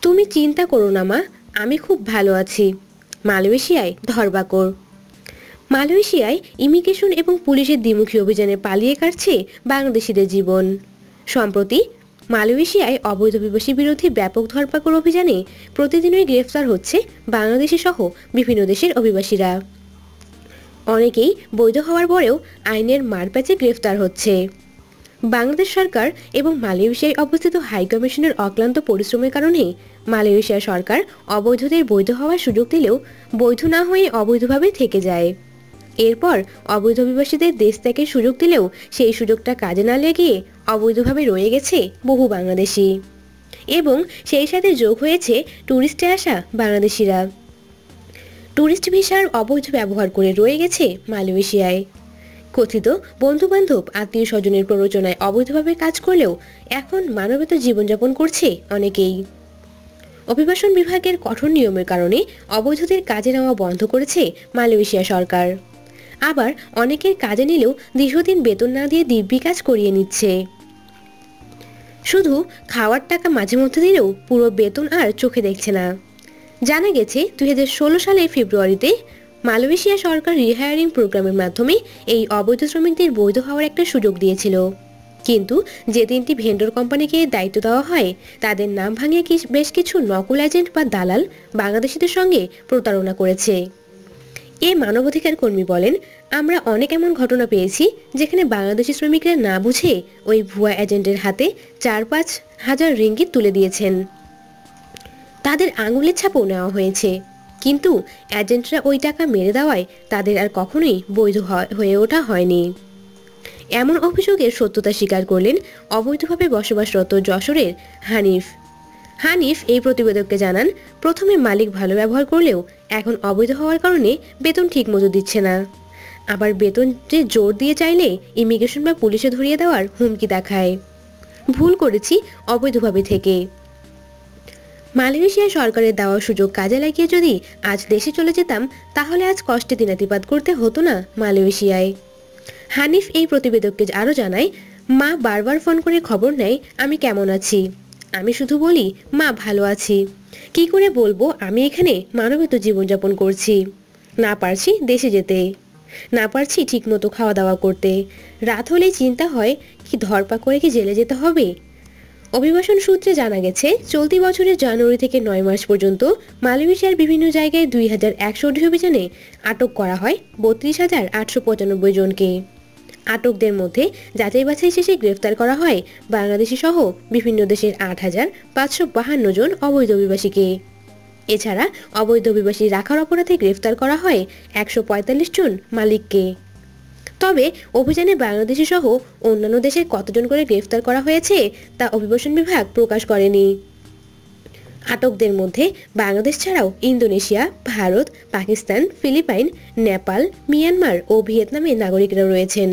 তুমি চিন্তা করো না মা, আমি খুব ভালো আছি। মালয়েশিয়ায় ধরপাকড়। মালয়েশিয়ায় ইমিগ্রেশন এবং পুলিশের দ্বিমুখী অভিযানে পালিয়ে কাটছে বাংলাদেশিদের জীবন। সম্প্রতি মালয়েশিয়ায় অবৈধ অভিবাসী বিরোধী ব্যাপক ধরপাকড় অভিযানে প্রতিদিনই গ্রেফতার হচ্ছে বাংলাদেশি সহ বিভিন্ন দেশের অভিবাসীরা। অনেকেই বৈধ হওয়ার পরেও আইনের মারপ্যাচে গ্রেফতার হচ্ছে। বাংলাদেশ সরকার এবং মালয়েশিয়ায় অবস্থিত হাই কমিশনের অক্লান্ত পরিশ্রমের কারণে মালয়েশিয়া সরকার অবৈধদের বৈধ হওয়ার সুযোগ দিলেও বৈধ না হয়ে অবৈধভাবে থেকে যায়। এরপর অবৈধ অভিবাসীদের দেশ ত্যাগের সুযোগ দিলেও সেই সুযোগটা কাজে না লেগে অবৈধভাবে রয়ে গেছে বহু বাংলাদেশি, এবং সেই সাথে যোগ হয়েছে ট্যুরিস্টে আসা বাংলাদেশিরা। ট্যুরিস্ট ভিসার অবৈধ ব্যবহার করে রয়ে গেছে মালয়েশিয়ায়। কথিত বন্ধুবান্ধব আত্মীয় স্বজনের প্ররোচনায় অবৈধভাবে কাজ করলেও এখন মানবেতর জীবনযাপন করছে অনেকেই। অভিবাসন বিভাগের কঠোর নিয়মের কারণে অবৈধদের কাজে নেওয়া বন্ধ করেছে মালয়েশিয়া সরকার। আবার অনেকের কাজে নিলেও দীর্ঘদিন বেতন না দিয়ে দিব্যি কাজ করিয়ে নিচ্ছে। শুধু খাওয়ার টাকা মাঝে মধ্যে দিলেও পুরো বেতন আর চোখে দেখছে না। জানা গেছে 2016 সালের ফেব্রুয়ারিতে মালয়েশিয়া সরকার রিহায়ারিং প্রোগ্রামের মাধ্যমে এই অবৈধ শ্রমিকদের বৈধ হওয়ার একটা সুযোগ দিয়েছিল। কিন্তু যে 3টি ভেন্ডর কোম্পানিকে দায়িত্ব দেওয়া হয় তাদের নাম ভাঙিয়ে বেশ কিছু নকল এজেন্ট বা দালাল বাংলাদেশিদের সঙ্গে প্রতারণা করেছে। এ মানবাধিকার কর্মী বলেন, আমরা অনেক এমন ঘটনা পেয়েছি যেখানে বাংলাদেশি শ্রমিকরা না বুঝে ওই ভুয়া এজেন্টের হাতে 4-5 হাজার রিঙ্গিত তুলে দিয়েছেন। তাদের আঙুলের ছাপও নেওয়া হয়েছে, কিন্তু এজেন্টরা ওই টাকা মেরে দেওয়ায় তাদের আর কখনোই বৈধ হয়ে ওঠা হয়নি। এমন অভিযোগের সত্যতা স্বীকার করলেন অবৈধভাবে বসবাসরত যশোরের হানিফ। হানিফ এই প্রতিবেদককে জানান, প্রথমে মালিক ভালো ব্যবহার করলেও এখন অবৈধ হওয়ার কারণে বেতন ঠিকমতো দিচ্ছে না। আবার বেতন যে জোর দিয়ে চাইলে ইমিগ্রেশন বা পুলিশে ধরিয়ে দেওয়ার হুমকি দেখায়। ভুল করেছি অবৈধভাবে থেকে। মালয়েশিয়া সরকারের দেওয়া সুযোগ কাজে লাগিয়ে যদি আজ দেশে চলে যেতাম তাহলে আজ কষ্টে দিনাতিপাত করতে হতো না মালয়েশিয়ায়। হানিফ এই প্রতিবেদককে আরও জানায়, মা বারবার ফোন করে খবর নেয় আমি কেমন আছি। আমি শুধু বলি মা ভালো আছি। কি করে বলবো আমি এখানে মানবিত জীবনযাপন করছি। না পারছি দেশে যেতে, না পারছি ঠিকমতো খাওয়া দাওয়া করতে। রাত হলেই চিন্তা হয় কি ধরপাকড় করে কি জেলে যেতে হবে। অভিবাসন সূত্রে জানা গেছে চলতি বছরের জানুয়ারি থেকে 9 মার্চ পর্যন্ত মালয়েশিয়ার বিভিন্ন জায়গায় 2100টি অভিযানে আটক করা হয় 32,895 জনকে। আটকদের মধ্যে যাচাই বাছাই শেষে গ্রেফতার করা হয় বাংলাদেশি সহ বিভিন্ন দেশের 8,552 জন অবৈধ অভিবাসীকে। এছাড়া অবৈধ অভিবাসী রাখার অপরাধে গ্রেফতার করা হয় 145 জন মালিককে। তবে অভিযানে বাংলাদেশি সহ অন্যান্য দেশের কতজন করে গ্রেফতার করা হয়েছে তা অভিবাসন বিভাগ প্রকাশ করেনি। আটকদের মধ্যে বাংলাদেশ ছাড়াও Indonesia, Bharat, Pakistan, Philippines, Nepal, Myanmar ও ভিয়েতনামের নাগরিকরা রয়েছেন।